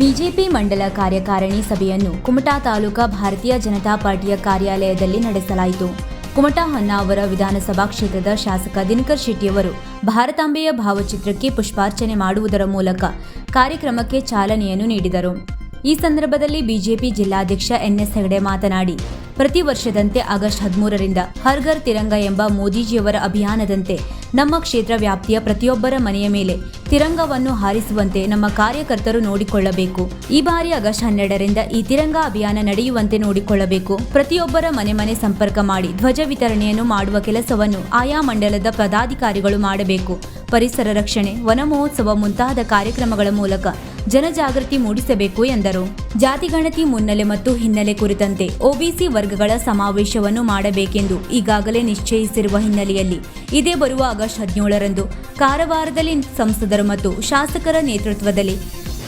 BJP ಮಂಡಲ ಕಾರ್ಯಕಾರಿಣಿ ಸಭೆಯನ್ನು ಕುಮಟಾ ತಾಲೂಕಾ ಭಾರತೀಯ ಜನತಾ ಪಾರ್ಟಿಯ ಕಾರ್ಯಾಲಯದಲ್ಲಿ ನಡೆಸಲಾಯಿತು. ಕುಮಟಾ ಹೊನ್ನಾವರ ವಿಧಾನಸಭಾ ಕ್ಷೇತ್ರದ ಶಾಸಕ ದಿನಕರ್ ಶೆಟ್ಟಿಯವರು ಭಾರತಾಂಬೆಯ ಭಾವಚಿತ್ರಕ್ಕೆ ಪುಷ್ಪಾರ್ಚನೆ ಮಾಡುವುದರ ಮೂಲಕ ಕಾರ್ಯಕ್ರಮಕ್ಕೆ ಚಾಲನೆಯನ್ನು ನೀಡಿದರು. ಈ ಸಂದರ್ಭದಲ್ಲಿ ಬಿಜೆಪಿ ಜಿಲ್ಲಾಧ್ಯಕ್ಷ ಎನ್ಎಸ್ ಹೆಗಡೆ ಮಾತನಾಡಿ, ಪ್ರತಿ ವರ್ಷದಂತೆ ಆಗಸ್ಟ್ 13ರಿಂದ ಹರ್ ಘರ್ ತಿರಂಗ ಎಂಬ ಮೋದಿಜಿಯವರ ಅಭಿಯಾನದಂತೆ ನಮ್ಮ ಕ್ಷೇತ್ರ ವ್ಯಾಪ್ತಿಯ ಪ್ರತಿಯೊಬ್ಬರ ಮನೆಯ ಮೇಲೆ ತಿರಂಗವನ್ನು ಹಾರಿಸುವಂತೆ ನಮ್ಮ ಕಾರ್ಯಕರ್ತರು ನೋಡಿಕೊಳ್ಳಬೇಕು. ಈ ಬಾರಿ ಆಗಸ್ಟ್ 12ರಿಂದ ಈ ತಿರಂಗ ಅಭಿಯಾನ ನಡೆಯುವಂತೆ ನೋಡಿಕೊಳ್ಳಬೇಕು. ಪ್ರತಿಯೊಬ್ಬರ ಮನೆ ಸಂಪರ್ಕ ಮಾಡಿ ಧ್ವಜ ವಿತರಣೆಯನ್ನು ಮಾಡುವ ಕೆಲಸವನ್ನು ಆಯಾ ಮಂಡಲದ ಪದಾಧಿಕಾರಿಗಳು ಮಾಡಬೇಕು. ಪರಿಸರ ರಕ್ಷಣೆ, ವನ ಮಹೋತ್ಸವ ಮುಂತಾದ ಕಾರ್ಯಕ್ರಮಗಳ ಮೂಲಕ ಜನಜಾಗೃತಿ ಮೂಡಿಸಬೇಕು ಎಂದರು. ಜಾತಿಗಣತಿ ಮುನ್ನೆಲೆ ಮತ್ತು ಹಿನ್ನೆಲೆ ಕುರಿತಂತೆ ಒಬಿಸಿ ವರ್ಗಗಳ ಸಮಾವೇಶವನ್ನು ಮಾಡಬೇಕೆಂದು ಈಗಾಗಲೇ ನಿಶ್ಚಯಿಸಿರುವ ಹಿನ್ನೆಲೆಯಲ್ಲಿ ಇದೇ ಬರುವ ಆಗಸ್ಟ್ 17ರಂದು ಕಾರವಾರದಲ್ಲಿ ಸಂಸದರು ಮತ್ತು ಶಾಸಕರ ನೇತೃತ್ವದಲ್ಲಿ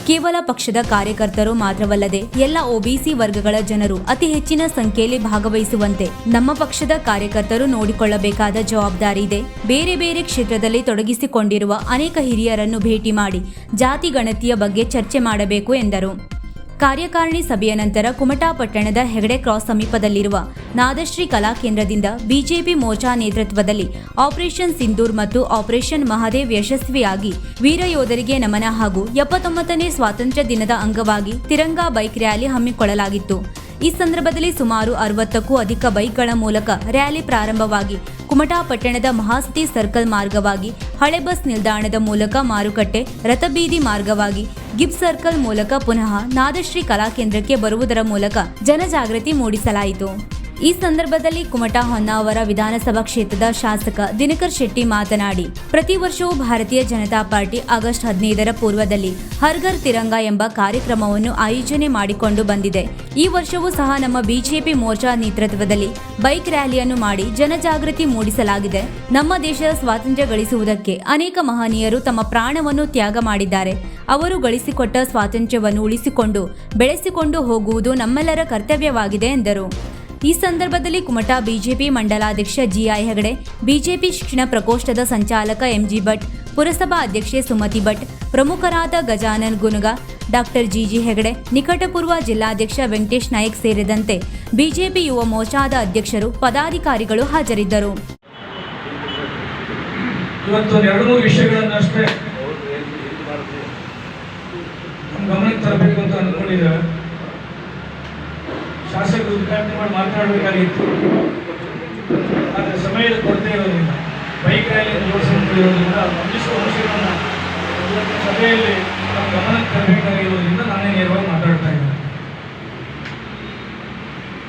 ಕೇವಲ ಪಕ್ಷದ ಕಾರ್ಯಕರ್ತರು ಮಾತ್ರವಲ್ಲದೆ ಎಲ್ಲ ಒಬಿಸಿ ವರ್ಗಗಳ ಜನರು ಅತಿ ಹೆಚ್ಚಿನ ಸಂಖ್ಯೆಯಲ್ಲಿ ಭಾಗವಹಿಸುವಂತೆ ನಮ್ಮ ಪಕ್ಷದ ಕಾರ್ಯಕರ್ತರು ನೋಡಿಕೊಳ್ಳಬೇಕಾದ ಜವಾಬ್ದಾರಿ ಇದೆ. ಬೇರೆ ಬೇರೆ ಕ್ಷೇತ್ರದಲ್ಲಿ ತೊಡಗಿಸಿಕೊಂಡಿರುವ ಅನೇಕ ಹಿರಿಯರನ್ನು ಭೇಟಿ ಮಾಡಿ ಜಾತಿ ಗಣತಿಯ ಬಗ್ಗೆ ಚರ್ಚೆ ಮಾಡಬೇಕು ಎಂದರು. ಕಾರ್ಯಕಾರಿಣಿ ಸಭೆಯ ನಂತರ ಕುಮಟಾ ಪಟ್ಟಣದ ಹೆಗಡೆ ಕ್ರಾಸ್ ಸಮೀಪದಲ್ಲಿರುವ ನಾದಶ್ರೀ ಕಲಾ ಕೇಂದ್ರದಿಂದ ಬಿಜೆಪಿ ಮೋರ್ಚಾ ನೇತೃತ್ವದಲ್ಲಿ ಆಪರೇಷನ್ ಸಿಂಧೂರ್ ಮತ್ತು ಆಪರೇಷನ್ ಮಹಾದೇವ್ ಯಶಸ್ವಿಯಾಗಿ ವೀರ ಯೋಧರಿಗೆ ನಮನ ಹಾಗೂ 79ನೇ ಸ್ವಾತಂತ್ರ್ಯ ದಿನದ ಅಂಗವಾಗಿ ತಿರಂಗಾ ಬೈಕ್ ರ್ಯಾಲಿ ಹಮ್ಮಿಕೊಳ್ಳಲಾಗಿತ್ತು. ಈ ಸಂದರ್ಭದಲ್ಲಿ ಸುಮಾರು 60ಕ್ಕೂ ಅಧಿಕ ಬೈಕ್ಗಳ ಮೂಲಕ ರ್ಯಾಲಿ ಪ್ರಾರಂಭವಾಗಿ ಕುಮಟಾ ಪಟ್ಟಣದ ಮಹಾಸಿಟಿ ಸರ್ಕಲ್ ಮಾರ್ಗವಾಗಿ ಹಳೆ ಬಸ್ ನಿಲ್ದಾಣದ ಮೂಲಕ ಮಾರುಕಟ್ಟೆ, ರಥಬೀದಿ ಮಾರ್ಗವಾಗಿ ಗಿಬ್ ಸರ್ಕಲ್ ಮೂಲಕ ಪುನಃ ನಾದಶ್ರೀ ಕಲಾ ಕೇಂದ್ರಕ್ಕೆ ಬರುವುದರ ಮೂಲಕ ಜನಜಾಗೃತಿ ಮೂಡಿಸಲಾಯಿತು. ಈ ಸಂದರ್ಭದಲ್ಲಿ ಕುಮಟಾ ಹೊನ್ನಾವರ ವಿಧಾನಸಭಾ ಕ್ಷೇತ್ರದ ಶಾಸಕ ದಿನಕರ್ ಶೆಟ್ಟಿ ಮಾತನಾಡಿ, ಪ್ರತಿ ವರ್ಷವೂ ಭಾರತೀಯ ಜನತಾ ಪಾರ್ಟಿ ಆಗಸ್ಟ್ 15ರ ಪೂರ್ವದಲ್ಲಿ ಹರ್ ಘರ್ ತಿರಂಗ ಎಂಬ ಕಾರ್ಯಕ್ರಮವನ್ನು ಆಯೋಜನೆ ಮಾಡಿಕೊಂಡು ಬಂದಿದೆ. ಈ ವರ್ಷವೂ ಸಹ ನಮ್ಮ ಬಿಜೆಪಿ ಮೋರ್ಚಾ ನೇತೃತ್ವದಲ್ಲಿ ಬೈಕ್ ರ್ಯಾಲಿಯನ್ನು ಮಾಡಿ ಜನಜಾಗೃತಿ ಮೂಡಿಸಲಾಗಿದೆ. ನಮ್ಮ ದೇಶದ ಸ್ವಾತಂತ್ರ್ಯ ಗಳಿಸುವುದಕ್ಕೆ ಅನೇಕ ಮಹನೀಯರು ತಮ್ಮ ಪ್ರಾಣವನ್ನು ತ್ಯಾಗ ಮಾಡಿದ್ದಾರೆ. ಅವರು ಗಳಿಸಿಕೊಟ್ಟ ಸ್ವಾತಂತ್ರ್ಯವನ್ನು ಉಳಿಸಿಕೊಂಡು ಬೆಳೆಸಿಕೊಂಡು ಹೋಗುವುದು ನಮ್ಮೆಲ್ಲರ ಕರ್ತವ್ಯವಾಗಿದೆ ಎಂದರು. ಈ ಸಂದರ್ಭದಲ್ಲಿ ಕುಮಟಾ ಬಿಜೆಪಿ ಮಂಡಲಾಧ್ಯಕ್ಷ ಜಿಐ ಹೆಗಡೆ, ಬಿಜೆಪಿ ಶಿಕ್ಷಣ ಪ್ರಕೋಷ್ಠದ ಸಂಚಾಲಕ ಎಂಜಿ ಭಟ್, ಪುರಸಭಾ ಅಧ್ಯಕ್ಷೆ ಸುಮತಿ ಭಟ್, ಪ್ರಮುಖರಾದ ಗಜಾನನ್ ಗುನುಗ, ಡಾಕ್ಟರ್ ಜಿಜಿ ಹೆಗಡೆ, ನಿಕಟಪೂರ್ವ ಜಿಲ್ಲಾಧ್ಯಕ್ಷ ವೆಂಕಟೇಶ್ ನಾಯಕ್ ಸೇರಿದಂತೆ ಬಿಜೆಪಿ ಯುವ ಮೋರ್ಚಾದ ಅಧ್ಯಕ್ಷರು, ಪದಾಧಿಕಾರಿಗಳು ಹಾಜರಿದ್ದರು. ಇವತ್ತು 2-3 ವಿಷಯಗಳನ್ನಷ್ಟೇ ಗಮನಕ್ಕೆ ತರಬೇಕು ಅಂತ ಅಂದ್ಕೊಂಡಿದ್ದಾರೆ. ಶಾಸಕರು ಉದ್ಘಾಟನೆ ಮಾಡಿ ಮಾತನಾಡಬೇಕಾಗಿತ್ತು, ಆದರೆ ಸಮಯದ ಕೊರತೆ ಇರೋದ್ರಿಂದ ಬೈಕ್ ರ್ಯಾಲಿಯನ್ನು ಜೋಡಿಸಿಕೊಂಡಿರೋದ್ರಿಂದ ಒಂದಿಷ್ಟು ಅಂಶಗಳನ್ನು ಸಭೆಯಲ್ಲಿ ಗಮನಕ್ಕೆ ತರಬೇಕಾಗಿರೋದ್ರಿಂದ ನಾನೇ ನೇರವಾಗಿ ಮಾತಾಡ್ತಾ ಇದ್ದೇನೆ.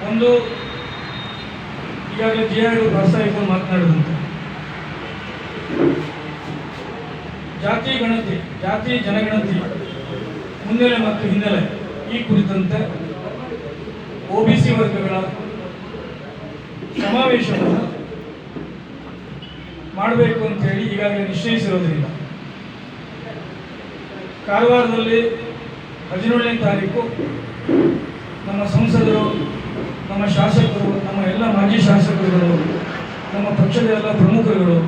ಒಂದು, ಈಗಾಗಲೇ ಜಿಐಗಳು ಪ್ರಾಸ್ತಾವಿಕವಾಗಿ ಮಾತನಾಡಿದಂತೆ ಜಾತಿ ಗಣತಿ, ಜಾತಿ ಜನಗಣತಿ ಮುನ್ನೆಲೆ ಮತ್ತು ಹಿನ್ನೆಲೆ ಈ ಕುರಿತಂತೆ ಒಬಿಸಿ ವರ್ಗಗಳ ಸಮಾವೇಶವನ್ನು ಮಾಡಬೇಕು ಅಂತ ಹೇಳಿ ಈಗಾಗಲೇ ನಿಶ್ಚಯಿಸಿರೋದ್ರಿಂದ ಕಾರವಾರದಲ್ಲಿ 17ನೇ ತಾರೀಕು ನಮ್ಮ ಸಂಸದರು, ನಮ್ಮ ಶಾಸಕರು, ನಮ್ಮ ಎಲ್ಲ ಮಾಜಿ ಶಾಸಕರುಗಳು, ನಮ್ಮ ಪಕ್ಷದ ಎಲ್ಲ ಪ್ರಮುಖರುಗಳು,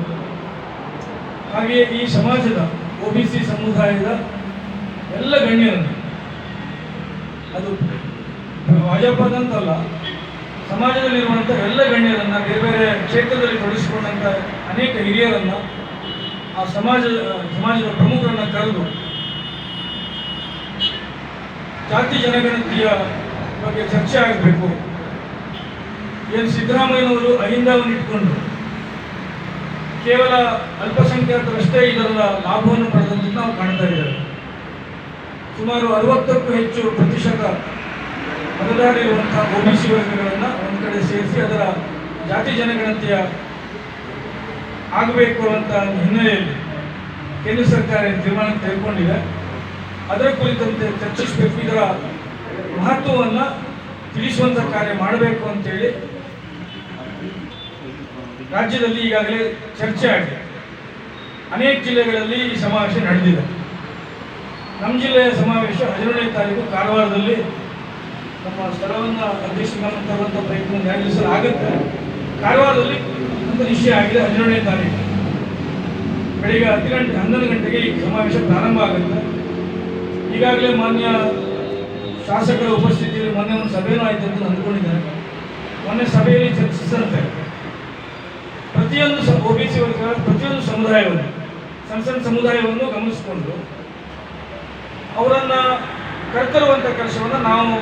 ಹಾಗೆಯೇ ಈ ಸಮಾಜದ ಒಬಿಸಿ ಸಮುದಾಯದ ಎಲ್ಲ ಗಣ್ಯರನ್ನು, ಅದು ಭಾಜಪದಂತಲ್ಲ, ಸಮಾಜದಲ್ಲಿರುವಂಥ ಎಲ್ಲ ಗಣ್ಯರನ್ನು, ಬೇರೆ ಬೇರೆ ಕ್ಷೇತ್ರದಲ್ಲಿ ತೊಡಗಿಸಿಕೊಂಡಂಥ ಅನೇಕ ಹಿರಿಯರನ್ನು, ಆ ಸಮಾಜದ ಪ್ರಮುಖರನ್ನು ಕರೆದು ಜಾತಿ ಜನಗಣತಿಯ ಬಗ್ಗೆ ಚರ್ಚೆ ಆಗಬೇಕು. ಏನು ಸಿದ್ದರಾಮಯ್ಯನವರು ಅಹಿಂದವನ್ನು ಇಟ್ಕೊಂಡು ಕೇವಲ ಅಲ್ಪಸಂಖ್ಯಾತರಷ್ಟೇ ಇದರ ಲಾಭವನ್ನು ಪಡೆದಂತೆ ನಾವು ಕಾಣ್ತಾ ಇದ್ದೇವೆ. ಸುಮಾರು 60ಕ್ಕೂ ಹೆಚ್ಚು ಪ್ರತಿಶತ ಮತದಾರರಿರುವಂಥ ಒಬಿಸಿ ವರ್ಗಗಳನ್ನು ಒಂದು ಕಡೆ ಸೇರಿಸಿ ಅದರ ಜಾತಿ ಜನಗಣತಿಯ ಆಗಬೇಕು ಅಂತ ಹಿನ್ನೆಲೆಯಲ್ಲಿ ಕೇಂದ್ರ ಸರ್ಕಾರ ತೀರ್ಮಾನ ತೆಗೆದುಕೊಂಡಿದೆ. ಅದರ ಕುರಿತಂತೆ ಚರ್ಚಿಸಬೇಕು, ಇದರ ಮಹತ್ವವನ್ನು ತಿಳಿಸುವಂಥ ಕಾರ್ಯ ಮಾಡಬೇಕು ಅಂತೇಳಿ ರಾಜ್ಯದಲ್ಲಿ ಈಗಾಗಲೇ ಚರ್ಚೆ ಆಗಿದೆ. ಅನೇಕ ಜಿಲ್ಲೆಗಳಲ್ಲಿ ಈ ಸಮಾವೇಶ ನಡೆದಿದೆ. ನಮ್ಮ ಜಿಲ್ಲೆಯ ಸಮಾವೇಶ 17ನೇ ತಾರೀಕು ಕಾರವಾರದಲ್ಲಿ ನಮ್ಮ ಸ್ಥಳವನ್ನು ಅಧ್ಯಕ್ಷ ತರುವಂಥ ಪ್ರಯತ್ನ 2 ದಿವಸ ಆಗುತ್ತೆ. ಕಾರವಾರದಲ್ಲಿ ಅಂತ ನಿಶ್ಚಯ ಆಗಿದೆ. 17ನೇ ತಾರೀಕು ಬೆಳಿಗ್ಗೆ 11 ಗಂಟೆಗೆ ಈ ಸಮಾವೇಶ ಪ್ರಾರಂಭ ಆಗುತ್ತೆ. ಈಗಾಗಲೇ ಮಾನ್ಯ ಶಾಸಕರ ಉಪಸ್ಥಿತಿಯಲ್ಲಿ ಮೊನ್ನೆ ಒಂದು ಸಭೆಯೂ ಆಯಿತು ಅಂತ ಅಂದ್ಕೊಂಡಿದ್ದಾರೆ. ಮೊನ್ನೆ ಸಭೆಯಲ್ಲಿ ಚರ್ಚಿಸಿದಂತೆ ಪ್ರತಿಯೊಂದು OBC ವರ್ಗಗಳ ಪ್ರತಿಯೊಂದು ಸಮುದಾಯವನ್ನು ಸಣ್ಣ ಸಮುದಾಯವನ್ನು ಗಮನಿಸಿಕೊಂಡು ಅವರನ್ನು ಕರ್ತರುವಂಥ ಕೆಲಸವನ್ನು ನಾವು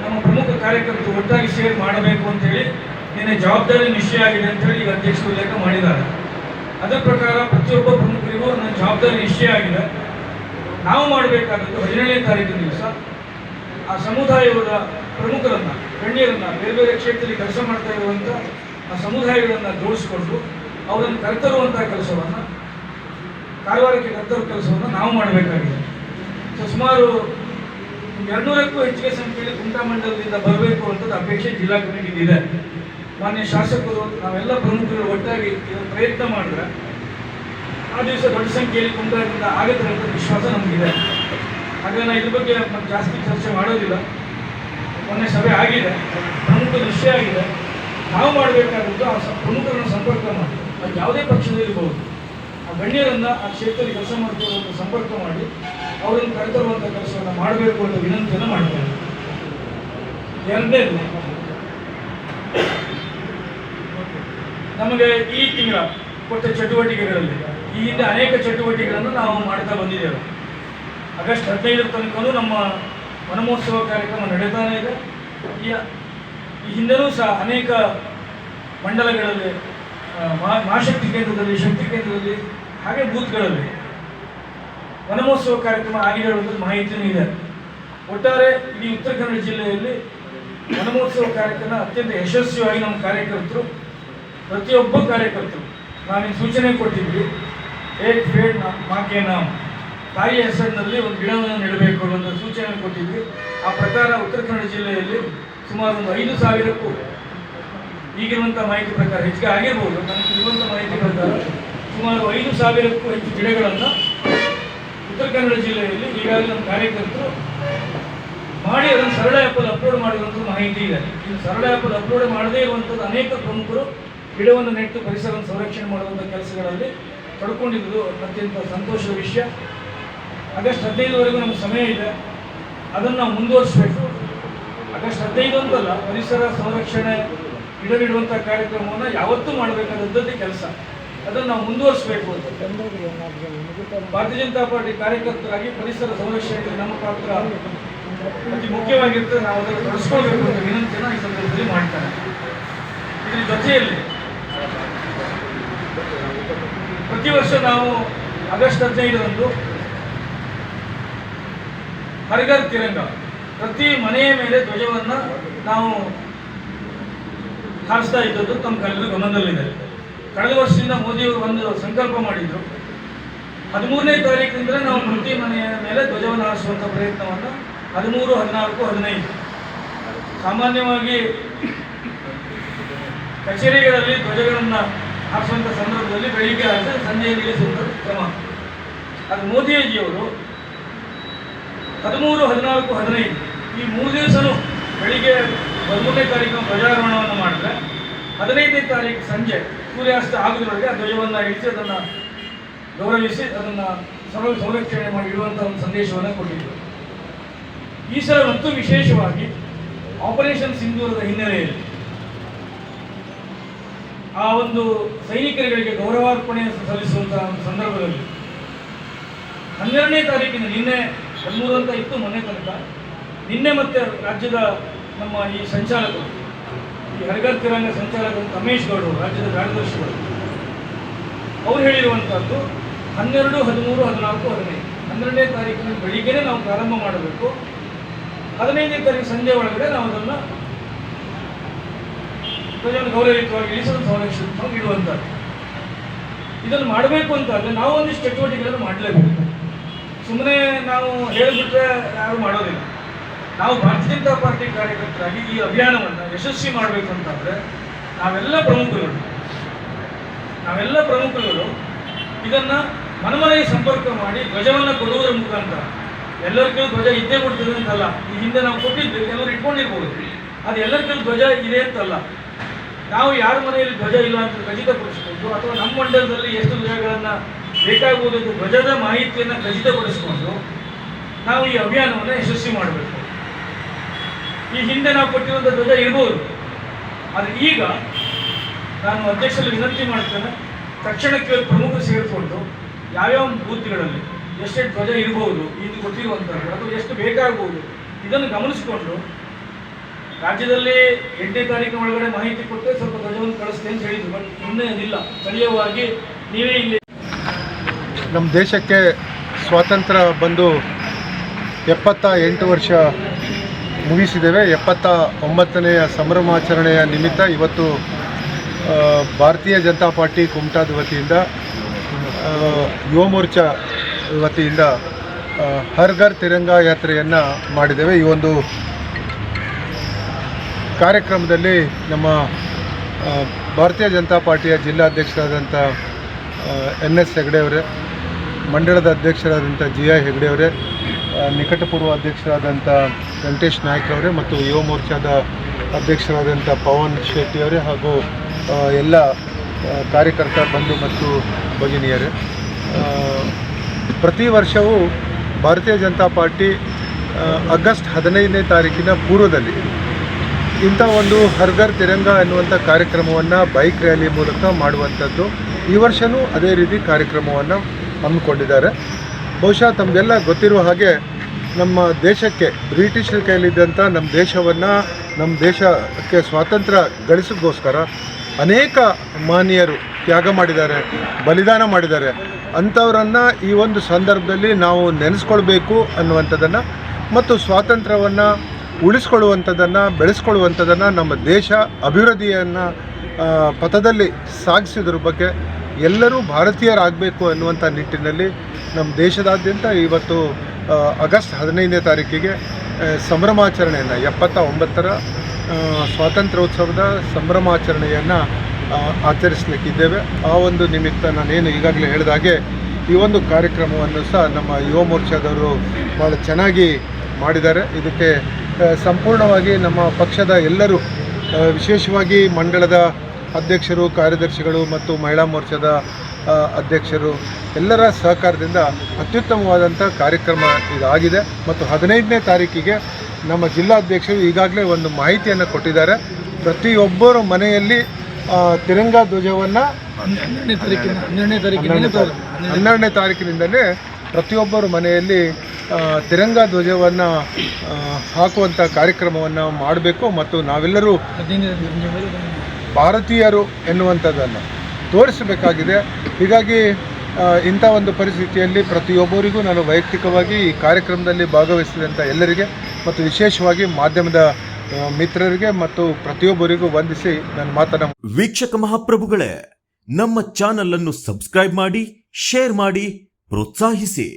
ನಮ್ಮ ಪ್ರಮುಖ ಕಾರ್ಯಕರ್ತರು ಒಟ್ಟಾಗಿ ಸೇರಿ ಮಾಡಬೇಕು ಅಂತೇಳಿ ನಿನ್ನೆ ಜವಾಬ್ದಾರಿ ನಿಶ್ಚಯ ಆಗಿದೆ ಅಂತೇಳಿ ಈಗ ಅಧ್ಯಕ್ಷರು ಉಲ್ಲೇಖ ಮಾಡಿದ್ದಾರೆ. ಅದರ ಪ್ರಕಾರ ಪ್ರತಿಯೊಬ್ಬ ಪ್ರಮುಖರಿಗೂ ನನ್ನ ಜವಾಬ್ದಾರಿ ನಿಶ್ಚಯ ಆಗಿದೆ. ನಾವು ಮಾಡಬೇಕಾದದ್ದು 17ನೇ ತಾರೀಕಿನ ದಿವಸ ಆ ಸಮುದಾಯದ ಪ್ರಮುಖರನ್ನು, ಗಣ್ಯರನ್ನು, ಬೇರೆ ಬೇರೆ ಕ್ಷೇತ್ರದಲ್ಲಿ ಕೆಲಸ ಮಾಡ್ತಾ ಇರುವಂಥ ಆ ಸಮುದಾಯಗಳನ್ನು ಜೋಡಿಸಿಕೊಂಡು ಅವರನ್ನು ಕರ್ತರುವಂಥ ಕೆಲಸವನ್ನು, ಕಾರವಾರಕ್ಕೆ ಕರ್ತರು ಕೆಲಸವನ್ನು ನಾವು ಮಾಡಬೇಕಾಗಿದೆ. ಸುಮಾರು 200ಕ್ಕೂ ಹೆಚ್ಚಿಗೆ ಸಂಖ್ಯೆಯಲ್ಲಿ ಕುಮಟಾ ಮಂಡಲದಿಂದ ಬರಬೇಕು ಅಂತದ್ದು ಅಪೇಕ್ಷೆ ಜಿಲ್ಲಾ ಕಮಿಟಿಗೆ ಇದೆ. ಮಾನ್ಯ ಶಾಸಕರು ನಾವೆಲ್ಲ ಪ್ರಮುಖರು ಒಟ್ಟಾಗಿ ಇದನ್ನು ಪ್ರಯತ್ನ ಮಾಡಿದ್ರೆ ಆ ದಿವಸ ದೊಡ್ಡ ಸಂಖ್ಯೆಯಲ್ಲಿ ಕುಮಟಾದಿಂದ ಆಗುತ್ತೆ ಅಂತ ವಿಶ್ವಾಸ ನಮಗಿದೆ. ಹಾಗೆ ನಾನು ಇದ್ರ ಬಗ್ಗೆ ಮತ್ತೆ ಜಾಸ್ತಿ ಚರ್ಚೆ ಮಾಡೋದಿಲ್ಲ. ಮೊನ್ನೆ ಸಭೆ ಆಗಿದೆ, ಪ್ರಮುಖ ನಿಶ್ಚಯ ಆಗಿದೆ. ನಾವು ಮಾಡಬೇಕಾದದ್ದು ಆ ಪ್ರಮುಖರನ್ನು ಸಂಪರ್ಕ ಮಾಡಿ, ಅದು ಯಾವುದೇ ಪಕ್ಷದಲ್ಲಿರ್ಬೋದು, ಆ ಗಣ್ಯರನ್ನು ಆ ಕ್ಷೇತ್ರದಲ್ಲಿ ಕೆಲಸ ಮಾಡ್ತಿರುವಂಥ ಸಂಪರ್ಕ ಮಾಡಿ ಅವರನ್ನು ಕರೆತರುವಂಥ ಕೆಲಸವನ್ನು ಮಾಡಬೇಕು ಅಂತ ವಿನಂತಿಯನ್ನು ಮಾಡ್ತೇನೆ. ಎರಡನೇದು, ನಮಗೆ ಈ ತಿಂಗಳ ಕೊಟ್ಟ ಚಟುವಟಿಕೆಗಳಲ್ಲಿ ಈ ಹಿಂದೆ ಅನೇಕ ಚಟುವಟಿಕೆಗಳನ್ನು ನಾವು ಮಾಡ್ತಾ ಬಂದಿದ್ದೇವೆ. ಆಗಸ್ಟ್ 15 ತನಕನೂ ನಮ್ಮ ವನಮಹೋತ್ಸವ ಕಾರ್ಯಕ್ರಮ ನಡೀತಾನೆ ಇದೆ. ಈ ಹಿಂದೆನೂ ಸಹ ಅನೇಕ ಮಂಡಲಗಳಲ್ಲಿ, ಮಹಾಶಕ್ತಿ ಕೇಂದ್ರದಲ್ಲಿ, ಶಕ್ತಿ ಕೇಂದ್ರದಲ್ಲಿ, ಹಾಗೆ ಬೂತ್ಗಳಲ್ಲಿ ವನಮಹೋತ್ಸವ ಕಾರ್ಯಕ್ರಮ ಆಗಿದೆ ಅನ್ನೋದು ಮಾಹಿತಿಯೂ ಇದೆ. ಒಟ್ಟಾರೆ ಇಡೀ ಉತ್ತರ ಕನ್ನಡ ಜಿಲ್ಲೆಯಲ್ಲಿ ವನಮಹೋತ್ಸವ ಕಾರ್ಯಕ್ರಮ ಅತ್ಯಂತ ಯಶಸ್ವಿಯಾಗಿ ನಮ್ಮ ಕಾರ್ಯಕರ್ತರು, ಪ್ರತಿಯೊಬ್ಬ ಕಾರ್ಯಕರ್ತರು ನಾವೇನು ಸೂಚನೆ ಕೊಟ್ಟಿದ್ವಿ, ಏಕ್ ಪೇಡ್ ಮಾಕೆ ನಾಮ್, ತಾಯಿಯ ಹೆಸರಿನಲ್ಲಿ ಒಂದು ಗಿಡವನ್ನು ನೆಡಬೇಕು ಅನ್ನೋ ಸೂಚನೆ ಕೊಟ್ಟಿದ್ವಿ. ಆ ಪ್ರಕಾರ ಉತ್ತರ ಕನ್ನಡ ಜಿಲ್ಲೆಯಲ್ಲಿ ಸುಮಾರು ಒಂದು 5,000ಕ್ಕೂ, ಈಗಿರುವಂಥ ಮಾಹಿತಿ ಪ್ರಕಾರ ಹೆಚ್ಚಿಗೆ ಆಗಿರ್ಬೋದು, ನನಗೆ ಇರುವಂಥ ಮಾಹಿತಿ ಪ್ರಕಾರ ಸುಮಾರು 5,000ಕ್ಕೂ ಹೆಚ್ಚು ಗಿಡಗಳನ್ನು ಉತ್ತರ ಕನ್ನಡ ಜಿಲ್ಲೆಯಲ್ಲಿ ಈಗಾಗಲೇ ನಮ್ಮ ಕಾರ್ಯಕರ್ತರು ಮಾಡಿ ಅದನ್ನು ಸರಳ ಆ್ಯಪಲ್ಲಿ ಅಪ್ಲೋಡ್ ಮಾಡಿರುವಂಥದ್ದು ಮಾಹಿತಿ ಇದೆ. ಇನ್ನು ಸರಳ ಆ್ಯಪಲ್ಲಿ ಅಪ್ಲೋಡ್ ಮಾಡದೇ ಇರುವಂಥದ್ದು ಅನೇಕ ಪ್ರಮುಖರು ಗಿಡವನ್ನು ನೆಟ್ಟು ಪರಿಸರವನ್ನು ಸಂರಕ್ಷಣೆ ಮಾಡುವಂಥ ಕೆಲಸಗಳಲ್ಲಿ ಪಡ್ಕೊಂಡಿದ್ದು ಅತ್ಯಂತ ಸಂತೋಷದ ವಿಷಯ. ಆಗಸ್ಟ್ 15ವರೆಗೂ ನಮಗೆ ಸಮಯ ಇದೆ, ಅದನ್ನು ನಾವು ಮುಂದುವರಿಸಬೇಕು. ಆಗಸ್ಟ್ 15 ಅಂತಲ್ಲ, ಪರಿಸರ ಸಂರಕ್ಷಣೆ, ಗಿಡ ನೆಡುವಂಥ ಕಾರ್ಯಕ್ರಮವನ್ನು ಯಾವತ್ತೂ ಮಾಡಬೇಕಾದದ್ದೇ ಕೆಲಸ, ಅದನ್ನು ನಾವು ಮುಂದುವರಿಸಬೇಕು ಅಂತ ಭಾರತೀಯ ಜನತಾ ಪಾರ್ಟಿ ಕಾರ್ಯಕರ್ತರಾಗಿ ಪರಿಸರ ಸಂರಕ್ಷಣೆಯಲ್ಲಿ ನಮ್ಮ ಪಾತ್ರ ಅತಿ ಮುಖ್ಯವಾಗಿರ್ತದೆ. ನಾವು ಅದನ್ನು ತೊಡಸ್ಕೊಳ್ಬೇಕು ಅಂತ ವಿನಂತಿಯನ್ನು ಈ ಸಂದರ್ಭದಲ್ಲಿ ಮಾಡ್ತಾರೆ. ಇದರ ಜೊತೆಯಲ್ಲಿ ಪ್ರತಿ ವರ್ಷ ನಾವು ಆಗಸ್ಟ್ 15ರಂದು ಹರ್ ಘರ್ ತಿರಂಗ, ಪ್ರತಿ ಮನೆಯ ಮೇಲೆ ಧ್ವಜವನ್ನು ನಾವು ಹಾರಿಸ್ತಾ ಇದ್ದದ್ದು ತಮ್ಮೆಲ್ಲರೂ ಗಮನದಲ್ಲಿದೆ. ಕಳೆದ ವರ್ಷದಿಂದ ಮೋದಿಯವರು ಒಂದು ಸಂಕಲ್ಪ ಮಾಡಿದರು, 13ನೇ ತಾರೀಕಿನಿಂದ ನಾವು ಪ್ರತಿ ಮನೆಯ ಮೇಲೆ ಧ್ವಜವನ್ನು ಹಾರಿಸುವಂಥ ಪ್ರಯತ್ನವನ್ನು 13, 14, 15 ಸಾಮಾನ್ಯವಾಗಿ ಕಚೇರಿಗಳಲ್ಲಿ ಧ್ವಜಗಳನ್ನು ಹಾರಿಸುವಂಥ ಸಂದರ್ಭದಲ್ಲಿ ಬೆಳಿಗ್ಗೆ ಹಾರಿಸಿ ಸಂಜೆ ನಿಲ್ಲಿಸುವಂಥ ಕ್ರಮ. ಅದು ಮೋದಿಜಿಯವರು 13, 14, 15 ಈ 3 ದಿವಸನೂ ಬೆಳಿಗ್ಗೆ 13ನೇ ತಾರೀಕು ಧ್ವಜಾರೋಹಣವನ್ನು ಮಾಡಿದ್ರೆ 15ನೇ ತಾರೀಕು ಸಂಜೆ ಸೂರ್ಯಾಸ್ತ ಆಗೋದ್ರೊಳಗೆ ಆ ಧ್ವಜವನ್ನು ಇಳಿಸಿ ಅದನ್ನು ಗೌರವಿಸಿ ಅದನ್ನು ಸಂರಕ್ಷಣೆ ಮಾಡಿ ಇಡುವಂಥ ಒಂದು ಸಂದೇಶವನ್ನು ಕೊಟ್ಟಿದ್ದರು. ಈ ಸಲ ಮತ್ತು ವಿಶೇಷವಾಗಿ ಆಪರೇಷನ್ ಸಿಂಧೂರದ ಹಿನ್ನೆಲೆಯಲ್ಲಿ ಆ ಒಂದು ಸೈನಿಕರುಗಳಿಗೆ ಗೌರವಾರ್ಪಣೆ ಸಲ್ಲಿಸುವಂಥ ಒಂದು ಸಂದರ್ಭದಲ್ಲಿ 12ನೇ ತಾರೀಕಿನ ನಿನ್ನೆ 13 ಅಂತ ಇತ್ತು ಮೊನ್ನೆ ತನಕ, ನಿನ್ನೆ ಮತ್ತೆ ರಾಜ್ಯದ ನಮ್ಮ ಈ ಸಂಚಾಲಕರು, ಈ ಹರ್ ಘರ್ ತಿರಂಗ ಸಂಚಾಲಕರು ರಮೇಶ್ ಗೌಡರು, ರಾಜ್ಯದ ಕಾರ್ಯದರ್ಶಿಗಳು, ಅವ್ರು ಹೇಳಿರುವಂಥದ್ದು 12, 13, 14, 15 12ನೇ ತಾರೀಕಿನ ಬೆಳಿಗ್ಗೆನೇ ನಾವು ಪ್ರಾರಂಭ ಮಾಡಬೇಕು, 15ನೇ ತಾರೀಕು ಸಂಜೆ ಒಳಗಡೆ ನಾವು ಅದನ್ನು ಗೌರವಯುತವಾಗಿ ಇಳಿಸಲು ಸಂರಕ್ಷಿತವಾಗಿ ಇಡುವಂಥದ್ದು. ಇದನ್ನು ಮಾಡಬೇಕು ಅಂತಂದರೆ ನಾವು ಒಂದಿಷ್ಟು ಚಟುವಟಿಕೆಗಳನ್ನು ಮಾಡಲೇಬೇಕು. ಸುಮ್ಮನೆ ನಾವು ಹೇಳಿಬಿಟ್ರೆ ಯಾರು ಮಾಡೋದಿಲ್ಲ. ನಾವು ಭಾರತೀಯ ಜನತಾ ಪಾರ್ಟಿ ಕಾರ್ಯಕರ್ತರಾಗಿ ಈ ಅಭಿಯಾನವನ್ನು ಯಶಸ್ವಿ ಮಾಡಬೇಕು ಅಂತಂದರೆ ನಾವೆಲ್ಲ ಪ್ರಮುಖರುಗಳು ಇದನ್ನು ಮನೆಗೆ ಸಂಪರ್ಕ ಮಾಡಿ ಧ್ವಜವನ್ನು ಕೊಡುವುದರ ಮುಖಾಂತರ, ಎಲ್ಲರಿಗೂ ಧ್ವಜ ಇದ್ದೇ ಕೊಡ್ತದೆ ಅಂತಲ್ಲ, ಈ ಹಿಂದೆ ನಾವು ಕೊಟ್ಟಿದ್ದು ಎಲ್ಲರೂ ಇಟ್ಕೊಂಡಿರ್ಬೋದು, ಅದು ಎಲ್ಲರಿಗೂ ಧ್ವಜ ಇದೆ ಅಂತಲ್ಲ. ನಾವು ಯಾರ ಮನೆಯಲ್ಲಿ ಧ್ವಜ ಇಲ್ಲ ಅಂತ ಖಚಿತಪಡಿಸಿಕೊಂಡು, ಅಥವಾ ನಮ್ಮ ಮಂಡಲದಲ್ಲಿ ಎಷ್ಟು ಧ್ವಜಗಳನ್ನು ಬೇಕಾಗುವುದು ಧ್ವಜದ ಮಾಹಿತಿಯನ್ನು ಖಚಿತಪಡಿಸಿಕೊಂಡು ನಾವು ಈ ಅಭಿಯಾನವನ್ನು ಯಶಸ್ವಿ ಮಾಡಬೇಕು. ಈ ಹಿಂದೆ ನಾವು ಕೊಟ್ಟಿರುವಂಥ ಧ್ವಜ ಇರ್ಬೋದು, ಆದರೆ ಈಗ ನಾನು ಅಧ್ಯಕ್ಷರಲ್ಲಿ ವಿನಂತಿ ಮಾಡ್ತೇನೆ, ತಕ್ಷಣಕ್ಕೆ ಪ್ರಮುಖರು ಸೇರಿಕೊಂಡು ಯಾವ್ಯಾವ ಬೂತ್ಗಳಲ್ಲಿ ಎಷ್ಟೆಷ್ಟು ಧ್ವಜ ಇರ್ಬೋದು, ಇದು ಗೊತ್ತಿರುವಂಥದ್ದು ಅಥವಾ ಎಷ್ಟು ಬೇಕಾಗ್ಬೋದು, ಇದನ್ನು ಗಮನಿಸಿಕೊಂಡು ರಾಜ್ಯದಲ್ಲಿ 8ನೇ ತಾರೀಕಿನ ಒಳಗಡೆ ಮಾಹಿತಿ ಕೊಟ್ಟರೆ ಸ್ವಲ್ಪ ಧ್ವಜವನ್ನು ಕಳಿಸ್ತೇನೆ ಅಂತ ಹೇಳಿದ್ರು. ಬಟ್ ಇನ್ನೇ ಅದಿಲ್ಲ, ಸ್ಥಳೀಯವಾಗಿ ನೀವೇ ಇಲ್ಲಿ ನಮ್ಮ ದೇಶಕ್ಕೆ ಸ್ವಾತಂತ್ರ್ಯ ಬಂದು 78 ವರ್ಷ ಮುಗಿಸಿದ್ದೇವೆ. 79ನೆಯ ಸಂಭ್ರಮಾಚರಣೆಯ ನಿಮಿತ್ತ ಇವತ್ತು ಭಾರತೀಯ ಜನತಾ ಪಾರ್ಟಿ ಕುಮಟಾದ ವತಿಯಿಂದ ಯುವ ಮೋರ್ಚಾ ವತಿಯಿಂದ ಹರ್ ಘರ್ ತಿರಂಗಾ ಯಾತ್ರೆಯನ್ನು ಮಾಡಿದ್ದೇವೆ. ಈ ಒಂದು ಕಾರ್ಯಕ್ರಮದಲ್ಲಿ ನಮ್ಮ ಭಾರತೀಯ ಜನತಾ ಪಾರ್ಟಿಯ ಜಿಲ್ಲಾಧ್ಯಕ್ಷರಾದಂಥ NS ಹೆಗಡೆ ಅವರೇ, ಮಂಡಳದ ಅಧ್ಯಕ್ಷರಾದಂಥ GI ಹೆಗಡೆ ಅವರೇ, ನಿಕಟಪೂರ್ವ ಅಧ್ಯಕ್ಷರಾದಂಥ ವೆಂಕಟೇಶ್ ನಾಯ್ಕರವರೇ ಮತ್ತು ಯುವ ಮೋರ್ಚಾದ ಅಧ್ಯಕ್ಷರಾದಂಥ ಪವನ್ ಶೆಟ್ಟಿ ಅವರೇ ಹಾಗೂ ಎಲ್ಲ ಕಾರ್ಯಕರ್ತ ಬಂಧು ಮತ್ತು ಭಗಿನಿಯರೇ, ಪ್ರತಿ ವರ್ಷವೂ ಭಾರತೀಯ ಜನತಾ ಪಾರ್ಟಿ ಆಗಸ್ಟ್ 15ನೇ ತಾರೀಕಿನ ಪೂರ್ವದಲ್ಲಿ ಇಂಥ ಒಂದು ಹರ್ ಘರ್ ತಿರಂಗ ಎನ್ನುವಂಥ ಕಾರ್ಯಕ್ರಮವನ್ನು ಬೈಕ್ ರ್ಯಾಲಿ ಮೂಲಕ ಮಾಡುವಂಥದ್ದು. ಈ ವರ್ಷವೂ ಅದೇ ರೀತಿ ಕಾರ್ಯಕ್ರಮವನ್ನು ಹಮ್ಮಿಕೊಂಡಿದ್ದಾರೆ. ಬಹುಶಃ ತಮಗೆಲ್ಲ ಗೊತ್ತಿರುವ ಹಾಗೆ ನಮ್ಮ ದೇಶಕ್ಕೆ ಬ್ರಿಟಿಷರ ಕೈಲಿದ್ದಂಥ ನಮ್ಮ ದೇಶಕ್ಕೆ ಸ್ವಾತಂತ್ರ್ಯ ಗಳಿಸೋಕ್ಕೋಸ್ಕರ ಅನೇಕ ಮಾನ್ಯರು ತ್ಯಾಗ ಮಾಡಿದ್ದಾರೆ, ಬಲಿದಾನ ಮಾಡಿದ್ದಾರೆ. ಅಂಥವರನ್ನು ಈ ಒಂದು ಸಂದರ್ಭದಲ್ಲಿ ನಾವು ನೆನೆಸ್ಕೊಳ್ಬೇಕು ಅನ್ನುವಂಥದ್ದನ್ನು ಮತ್ತು ಸ್ವಾತಂತ್ರ್ಯವನ್ನು ಉಳಿಸ್ಕೊಳ್ಳುವಂಥದ್ದನ್ನು, ಬೆಳೆಸ್ಕೊಳ್ಳುವಂಥದ್ದನ್ನು, ನಮ್ಮ ದೇಶ ಅಭಿವೃದ್ಧಿಯನ್ನು ಪಥದಲ್ಲಿ ಸಾಗಿಸಿದ್ರ ಬಗ್ಗೆ ಎಲ್ಲರೂ ಭಾರತೀಯರಾಗಬೇಕು ಅನ್ನುವಂಥ ನಿಟ್ಟಿನಲ್ಲಿ ನಮ್ಮ ದೇಶದಾದ್ಯಂತ ಇವತ್ತು ಆಗಸ್ಟ್ 15ನೇ ತಾರೀಕಿಗೆ ಸಂಭ್ರಮಾಚರಣೆಯನ್ನು 79ರ ಸ್ವಾತಂತ್ರ್ಯೋತ್ಸವದ ಸಂಭ್ರಮಾಚರಣೆಯನ್ನು ಆಚರಿಸಲಿಕ್ಕಿದ್ದೇವೆ. ಆ ಒಂದು ನಿಮಿತ್ತ ನಾನೇನು ಈಗಾಗಲೇ ಹೇಳಿದ ಹಾಗೆ ಈ ಒಂದು ಕಾರ್ಯಕ್ರಮವನ್ನು ಸಹ ನಮ್ಮ ಯುವ ಮೋರ್ಚಾದವರು ಭಾಳ ಚೆನ್ನಾಗಿ ಮಾಡಿದ್ದಾರೆ. ಇದಕ್ಕೆ ಸಂಪೂರ್ಣವಾಗಿ ನಮ್ಮ ಪಕ್ಷದ ಎಲ್ಲರೂ, ವಿಶೇಷವಾಗಿ ಮಂಡಳದ ಅಧ್ಯಕ್ಷರು, ಕಾರ್ಯದರ್ಶಿಗಳು ಮತ್ತು ಮಹಿಳಾ ಮೋರ್ಚಾದ ಅಧ್ಯಕ್ಷರು ಎಲ್ಲರ ಸಹಕಾರದಿಂದ ಅತ್ಯುತ್ತಮವಾದಂಥ ಕಾರ್ಯಕ್ರಮ ಇದಾಗಿದೆ. ಮತ್ತು 15ನೇ ತಾರೀಕಿಗೆ ನಮ್ಮ ಜಿಲ್ಲಾಧ್ಯಕ್ಷರು ಈಗಾಗಲೇ ಒಂದು ಮಾಹಿತಿಯನ್ನು ಕೊಟ್ಟಿದ್ದಾರೆ. ಪ್ರತಿಯೊಬ್ಬರ ಮನೆಯಲ್ಲಿ ತಿರಂಗಾ ಧ್ವಜವನ್ನು 12ನೇ ತಾರೀಕಿನಿಂದಲೇ ಪ್ರತಿಯೊಬ್ಬರ ಮನೆಯಲ್ಲಿ ತಿರಂಗಾ ಧ್ವಜವನ್ನು ಹಾಕುವಂಥ ಕಾರ್ಯಕ್ರಮವನ್ನು ಮಾಡಬೇಕು ಮತ್ತು ನಾವೆಲ್ಲರೂ ಭಾರತೀಯರು ಎನ್ನುವಂಥದ್ದನ್ನು ತೋರಿಸಬೇಕಾಗಿದೆ. ಹೀಗಾಗಿ ಇಂಥ ಒಂದು ಪರಿಸ್ಥಿತಿಯಲ್ಲಿ ಪ್ರತಿಯೊಬ್ಬರಿಗೂ ನಾನು ವೈಯಕ್ತಿಕವಾಗಿ ಈ ಕಾರ್ಯಕ್ರಮದಲ್ಲಿ ಭಾಗವಹಿಸಿದಂಥ ಎಲ್ಲರಿಗೆ ಮತ್ತು ವಿಶೇಷವಾಗಿ ಮಾಧ್ಯಮದ ಮಿತ್ರರಿಗೆ ಮತ್ತು ಪ್ರತಿಯೊಬ್ಬರಿಗೂ ವಂದಿಸಿ ನನ್ನ ಮಾತನ್ನು. ವೀಕ್ಷಕ ಮಹಾಪ್ರಭುಗಳೇ, ನಮ್ಮ ಚಾನಲ್ ಅನ್ನು ಸಬ್ಸ್ಕ್ರೈಬ್ ಮಾಡಿ, ಶೇರ್ ಮಾಡಿ, ಪ್ರೋತ್ಸಾಹಿಸಿ.